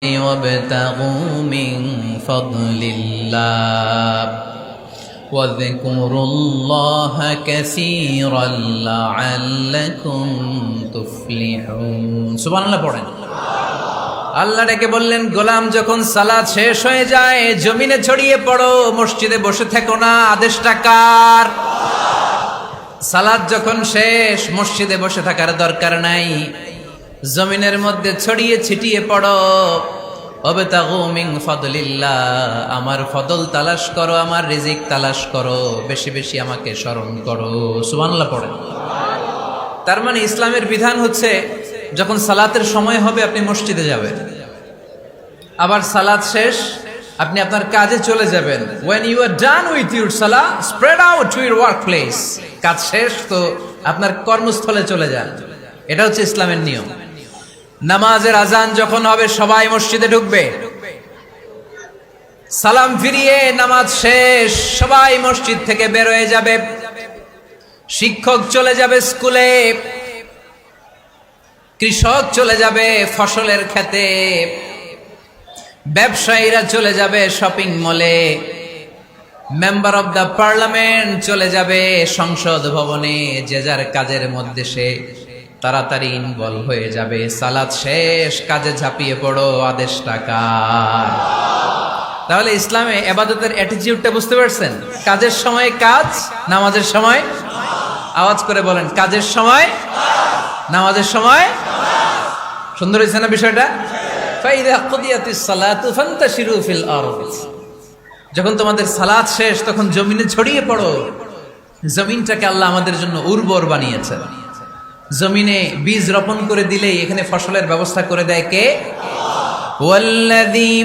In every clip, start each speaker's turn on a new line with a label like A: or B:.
A: وابتغوا من فضل الله واذكروا الله كثيرا لعلكم تفلحون সুবহান আল্লাহ পড়েন। আল্লাহ ডেকে বললেন, গোলাম যখন সালাত শেষ হয়ে যায় জমিনে ছড়িয়ে পড়ো, মসজিদে বসে থেকো না। আদেশটা কার? সালাত যখন শেষ মসজিদে বসে থাকার দরকার নাই, জমিনের মধ্যে ছড়িয়ে ছিটিয়ে পড়ো। ওয়াবতাগু মিন ফাদলিল্লাহ, আমার ফদল তালাশ করো, আমার রিজিক তালাশ করো, বেশি বেশি আমাকে স্মরণ করো। সুবহানাল্লাহ পড়েন। তার মানে ইসলামের বিধান হচ্ছে যখন সালাতের সময় হবে আপনি মসজিদে যাবেন, আবার সালাত শেষ আপনি আপনার কাজে চলে যাবেন। when you are done with your salah spread out to your workplace, কাজ শেষ তো আপনার কর্মস্থলে চলে যান। এটা হচ্ছে ইসলামের নিয়ম। নামাজের আজান যখন হবে সবাই মসজিদে ঢুকবে, সালাম ফিরিয়ে নামাজ শেষ সবাই মসজিদ থেকে বের হয়ে যাবে। শিক্ষক চলে যাবে স্কুলে, কৃষক চলে যাবে ফসলের খেতে, ব্যবসায়ীরা চলে যাবে শপিং মলে, মেম্বার অব দ্য পার্লামেন্ট চলে যাবে সংসদ ভবনে। যে যার কাজের মধ্যে সে তাড়াতাড়ি ইনভলভ হয়ে যাবে। সালাত শেষ, কাজে ঝাঁপিয়ে পড়ো। আদেশটা কার? তাহলে ইসলামে ইবাদতের অ্যাটিটিউডটা বুঝতে পারছেন? কাজের সময় কাজ, নামাজের সময় আওয়াজ করে বলেন, কাজের সময় নামাজের সময়। সুন্দর হয়েছে না বিষয়টা? ফাইদা কুদিয়াতিস সালাতু ফান্তাশিরু ফিল আরদ, যখন তোমাদের সালাত শেষ তখন জমিনে ছড়িয়ে পড়ো। জমিনটাকে আল্লাহ আমাদের জন্য উর্বর বানিয়েছেন। জমিনে বীজ রোপণ করে দিলেই এখানে ফসলের ব্যবস্থা করে দেয় কে? ওয়াল্লাযী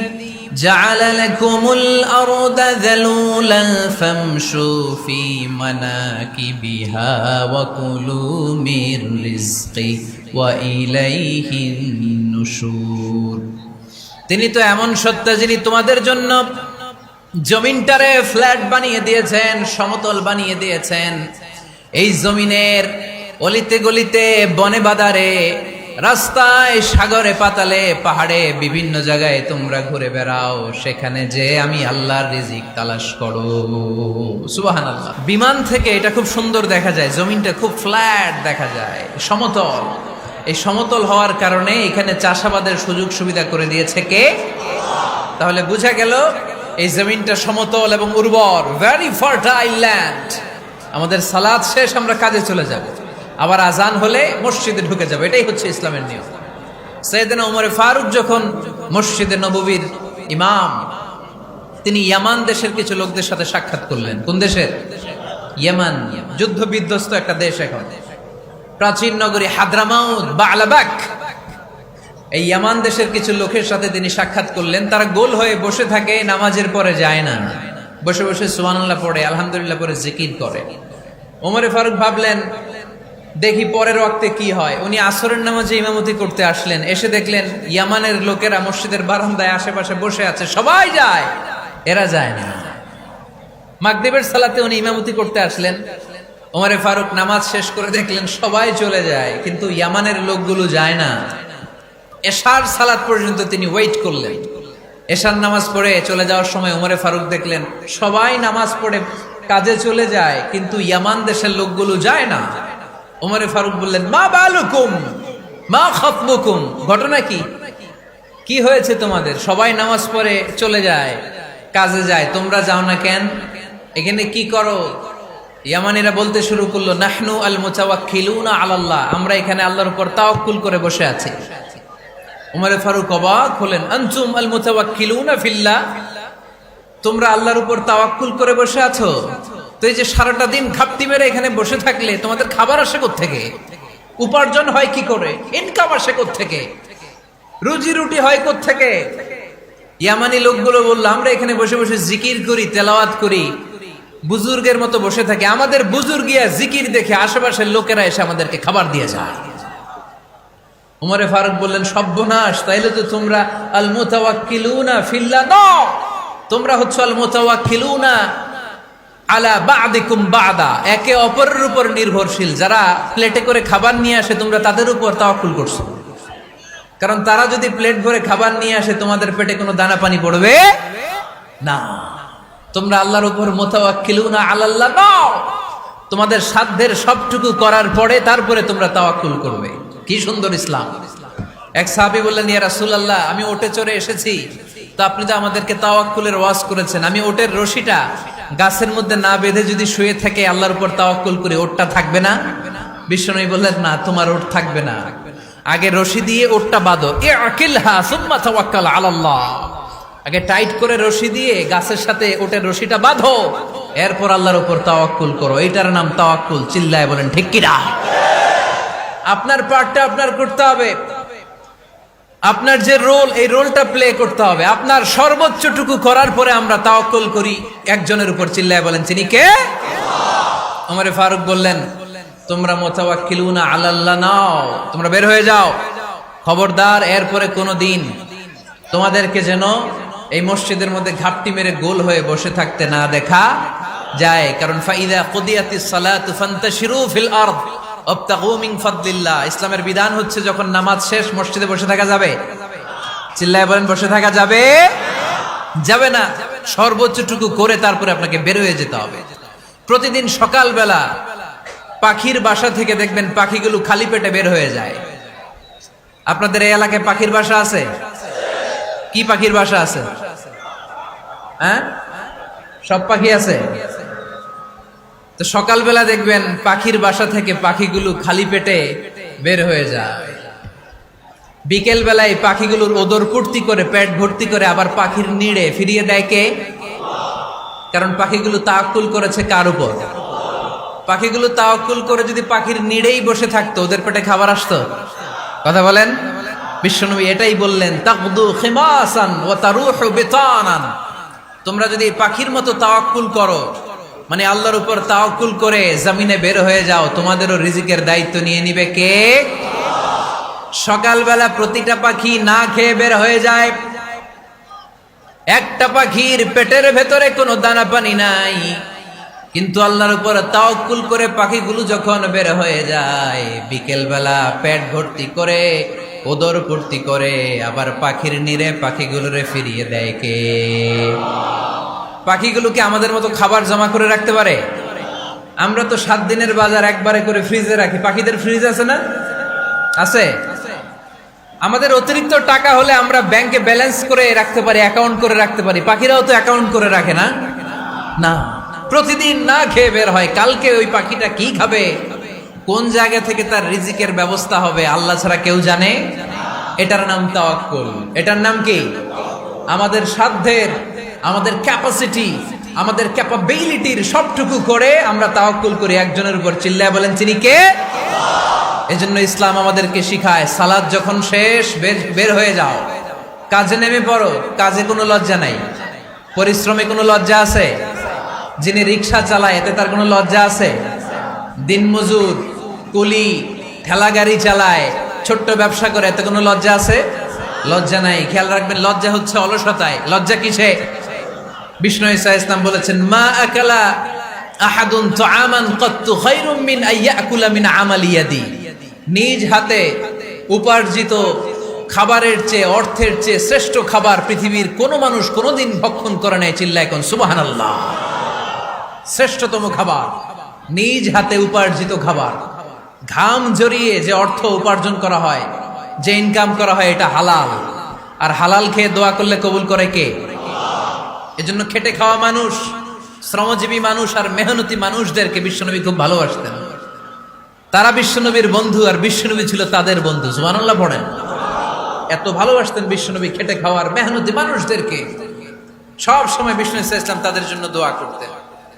A: জাআলা লাকুমুল আরদা যালুলান ফামশু ফি মানাকিবিহা ওয়া কুলু মির রিজকি ওয়া ইলাইহিন নুশুর। তিনি তো এমন সত্তা যিনি তোমাদের জন্য জমিনটারে ফ্ল্যাট বানিয়ে দিয়েছেন, সমতল বানিয়ে দিয়েছেন। এই জমিনের অলিতে গলিতে, বনে বাদারে, রাস্তায়, সাগরে, পাতালে, পাহাড়ে, বিভিন্ন জায়গায় তোমরা ঘুরে বেড়াও। সেখানে যে আমি আল্লাহর রিজিক তালাশ করো। সুবহানাল্লাহ। বিমান থেকে এটা খুব সুন্দর দেখা যায়, জমিনটা খুব ফ্ল্যাট দেখা যায়, সমতল। এই সমতল হওয়ার কারণে এখানে চাষাবাদের সুযোগ সুবিধা করে দিয়েছে কে? তাহলে বোঝা গেল এই জমিনটা সমতল এবং উর্বর, ভেরি ফার্টাইল ল্যান্ড। আমাদের সালাত শেষ আমরা কাজে চলে যাব, আবার আজান হলে মসজিদে ঢুকে যাবে। এটাই হচ্ছে ইসলামের নিয়ম। সাইয়েদনা ওমর ফারুক যখন মসজিদে নববীর ইমাম, তিনি ইয়ামান দেশের কিছু লোকদের সাথে সাক্ষাৎ করলেন। কোন দেশের? ইয়ামান। যুদ্ধ বিধ্বস্ত একটা দেশ এখন। প্রাচীন নগরী হাদ্রামাউত, বা'লাবাক, এই ইয়ামান দেশের কিছু লোকের সাথে তিনি সাক্ষাৎ করলেন। তারা গোল হয়ে বসে থাকে, নামাজের পরে যায় না, বসে বসে সুবহানাল্লাহ পড়ে, আলহামদুলিল্লাহ পড়ে জিকির করে। ওমর ফারুক ভাবলেন দেখি পরের ওয়াক্তে কি হয়। উনি আসরের নামাজে ইমামতি করতে আসলেন, এসে দেখলেন ইয়ামানের লোকেরা মসজিদের বারান্দায় আশেপাশে বসে আছে, সবাই যায়, এরা যায় না। মাগরিবের সালাতে উনি ইমামতি করতে আসলেন। ওমর ফারুক নামাজ শেষ করে দেখলেন সবাই চলে যায়, কিন্তু ইয়ামানের লোকগুলো যায় না। এশার সালাত পর্যন্ত তিনি ওয়েট করলেন। এশার নামাজ পড়ে চলে যাওয়ার সময় ওমর ফারুক দেখলেন সবাই নামাজ পড়ে কাজে চলে যায়, কিন্তু ইয়ামান দেশের লোকগুলো যায় না। ওমর ফারুক বললেন, মা বালুকুম মা খাতমুকুম, ঘটনা কি? কি হয়েছে তোমাদের? সবাই নামাজ পড়ে চলে যায়, কাজে যায়, তোমরা যাও না কেন? এখানে কি করো? ইয়ামানিরা বলতে শুরু করলো, নাহনু আল মুতাওয়াক্কিলুনা আলাল্লাহ, আমরা এখানে আল্লাহর উপর তাওয়াক্কুল করে বসে আছি। ওমর ফারুক অবাক হলেন, আনতুম আল মুতাওয়াক্কিলুনা ফিল্লাহ, তোমরা আল্লাহর উপর তাওয়াক্কুল করে বসে আছো? তো এই যে সারাটা দিন ঘাপটি মেরে এখানে বসে থাকলে তোমাদের খাবার আসে কোত্থেকে? উপার্জন হয় কি করে? ইনকাম আসে কোত্থেকে? রুজি রুটি হয় কোত্থেকে? ইয়ামানি লোকগুলো বললো, আমরা এখানে বসে বসে জিকির করি, তেলাওয়াত করি, বুজুর্গের মতো বসে থাকি। আমাদের বুজুর্গিয়া জিকির দেখে আশেপাশের লোকেরা এসে আমাদেরকে খাবার দিয়ে যায়। ওমর ফারুক বললেন, সর্বনাশ, তাইলে তো তোমরা আল মুতাওয়াক্কিলুনা ফিল্লাহ নও, তোমরা হচ্ছে আল মুতাওয়াক্কিলুনা আলা বা'দিকুম বা'দা, একে অপরের উপর নির্ভরশীল। যারা প্লেটে করে খাবার নিয়ে আসে তোমরা তাদের উপর তাওয়াক্কুল করছো। কারণ তারা যদি প্লেট ভরে খাবার নিয়ে আসে তোমাদের পেটে কোনো দানা পানি পড়বে না। তোমরা আল্লাহর উপর মুতাওয়াক্কিলুনা আলাল্লাহ নাও, তোমাদের সাধ্যের সবটুকু করার পরে তারপরে তোমরা তাওয়াক্কুল করবে। কি সুন্দর ইসলাম। এক সাহাবী বললেন, ইয়া রাসূলুল্লাহ, আমি ওটে চড়ে এসেছি, তো আপনি তো আমাদেরকে তাওয়াক্কুলের ওয়াজ করেছেন, আমি ওটের রশিটা গাছের মধ্যে না বেঁধে যদি শুয়ে থেকে আল্লাহর উপর তাওয়াক্কুল করি, ওটটা থাকবে না? বিশ্বনবী বললেন, না, তোমার ওট থাকবে না, আগে রশি দিয়ে ওটটা বাঁধো। ইআকিলহা সুম্মা তাওয়াক্কাল আলাল্লাহ, আগে টাইট করে রশি দিয়ে গাছের সাথে ওটের রশিটা বাঁধো, এরপর আল্লাহর উপর তাওয়াক্কুল করো। এটার নাম তাওয়াক্কুল। চিল্লায় বলেন ঠিক কি না? আপনার পার্টটা আপনার করতে হবে, আপনার যে রোল, এই রোলটা প্লে করতে হবে। আপনার সর্বোচ্চটুকু করার পরে আমরা তাওয়াক্কুল করি একজনের উপর। চিল্লায় বলেন তিনি কে? ওমর ফারুক বললেন, তোমরা মুতাওয়াক্কিলুনা আলাল্লাহ নাও, তোমরা বের হয়ে যাও, খবরদার এরপরে কোনোদিন তোমাদেরকে যেন এই মসজিদের মধ্যে ঘাপটি মেরে গোল হয়ে বসে থাকতে না দেখা যায়। কারণ ফাইদা কুদিয়াতিস সালাতু ফান্তাশিরু ফিল আরদ ওয়াবতাগু মিন ফাদলিল্লাহ। ইসলামের বিধান হচ্ছে যখন নামাজ শেষ মসজিদে বসে থাকা যাবে? চিল্লায় বলেন বসে থাকা যাবে? যাবে না। সর্বোচ্চটুকু করে তারপরে আপনাকে বের হয়ে যেতে হবে। প্রতিদিন সকালবেলা পাখির বাসা থেকে দেখবেন পাখিগুলো খালি পেটে বের হয়ে যায়। আপনাদের এই এলাকায় পাখির বাসা আছে? কি পাখির বাসা আছে? হ্যাঁ, সব পাখি আছে। তো সকালবেলা দেখবেন পাখির বাসা থেকে পাখিগুলো খালি পেটে বের হয়ে যায়। বিকেল বেলায় পাখিগুলোর ওদর পূর্তি করে পেট ভর্তি করে আবার পাখির নিড়ে ফিরিয়ে দেয় কে? কারণ পাখিগুলো তাওয়াক্কুল করেছে কার উপর? পাখিগুলো তাওয়াক্কুল করে যদি পাখির নিড়েই বসে থাকতো, ওদের পেটে খাবার আসতো? কথা বলেন। বিশ্বনবী এটাই বললেন, তাকদু খিমাসান ওয়া তারুহু বিতানান। তোমরা যদি পাখির মতো তাওয়াক্কুল করো, মানে আল্লাহর উপর তাওয়াক্কুল করে জমিনে বের হয়ে যাও, তোমাদেরও রিজিকের দায়িত্ব নিয়ে নিবে কে? সকালবেলা প্রতিটা পাখি না খেয়ে বের হয়ে যায়। একটা পাখির পেটের ভেতরে কোনো দানা পানি নাই, কিন্তু আল্লাহর উপর তাওয়াক্কুল করে পাখিগুলো যখন বের হয়ে যায়, বিকেল বেলা পেট ভর্তি করে ওদর ভর্তি করে আবার পাখির নিরে পাখিগুলোরে ফিরিয়ে দেয় কে? পাখিগুলোকে আমাদের মতো খাবার জমা করে রাখতে পারে? আমরা তো 7 দিনের বাজার একবারে করে ফ্রিজে রাখি। পাখিদের ফ্রিজ আছে না? আছে। আমাদের অতিরিক্ত টাকা হলে আমরা ব্যাংকে ব্যালেন্স করে রাখতে পারি, অ্যাকাউন্ট করে রাখতে পারি। পাখিরাও তো অ্যাকাউন্ট করে রাখে না? না, প্রতিদিন না খেয়ে বের হয়। কালকে ওই পাখিটা কি খাবে, কোন জায়গা থেকে তার রিজিকের ব্যবস্থা হবে আল্লাহ ছাড়া কেউ জানে। এটার নাম তাওয়াক্কুল। এটার নাম কি? আমাদের সাধ্যের, আমাদের ক্যাপাসিটি, আমাদের ক্যাপাবিলিটির সবটুকু করে আমরা তাওয়াক্কুল করি একজনের উপর। চিল্লায় বলেন তিনি কে? এজন্য ইসলাম আমাদেরকে শিখায়, সালাত যখন শেষ বের হয়ে যাও, কাজে নেমে পড়ো। কাজে কোনো লজ্জা নাই, পরিশ্রমে কোনো লজ্জা আছে? যিনি রিক্সা চালায় এতে তার কোনো লজ্জা আছে? দিনমজুর, কুলি, ঠেলা গাড়ি চালায়, ছোট্ট ব্যবসা করে, এতে কোনো লজ্জা আছে? লজ্জা নাই। খেয়াল রাখবেন, লজ্জা হচ্ছে অলসতায়। লজ্জা কিসে? বিষ্ণু ঈসা ইসলাম বলেছেন, মা আকালা আহাদুন তুআমান কাত্তু খায়রুম মিন আইয়াকুলা মিন আমালি ইয়াদি। নিজ হাতে উপার্জিত খাবারের চেয়ে, অর্থের চেয়ে শ্রেষ্ঠ খাবার পৃথিবীর কোন মানুষ কোনোদিন ভক্ষণ করে নাই। চিল্লায় কোন সুবহানাল্লাহ। শ্রেষ্ঠতম খাবার নিজ হাতে উপার্জিত খাবার। ঘাম জড়িয়ে যে অর্থ উপার্জন করা হয়, যে ইনকাম করা হয়, এটা হালাল। আর হালাল খেয়ে দোয়া করলে কবুল করে কে? এজন্য খেটে খাওয়া মানুষ, শ্রমজীবী মানুষ আর মেহনতি মানুষদেরকে বিশ্বনবী খুব ভালোবাসতেন। তারা বিশ্বনবীর বন্ধু আর বিশ্বনবী ছিল তাদের বন্ধু। সুবহানাল্লাহ পড়েন। এত ভালোবাসতেন বিশ্বনবী খেটে খাওয়ার মেহনতি মানুষদেরকে। সব সময় বিষ্ণু ইসলাম তাদের জন্য দোয়া করতেন।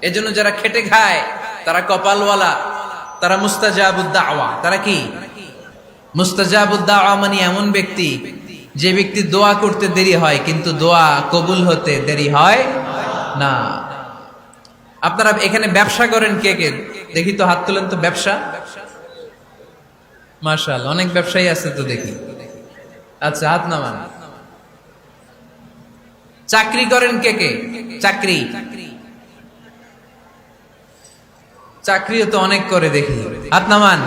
A: এজন্য যারা খেটে খায় তারা কপালওয়ালা, তারা মুস্তাজাবুদ দাওয়া। তারা কি? মুস্তাজাবুদ দাওয়া মানে এমন ব্যক্তি যে ব্যক্তি দোয়া করতে দেরি হয় কিন্তু দোয়া কবুল হতে দেরি হয় না। আপনারা এখানে ব্যবসা করেন কে কে? দেখি তো, হাত তুলেন তো। ব্যবসা? মাশাআল্লাহ, অনেক ব্যবসায়ী আছে তো দেখি। আচ্ছা, হাত নামান। চাকরি করেন কে কে? চাকরি? চাকরিও তো অনেক করে দেখি, হাত নামান।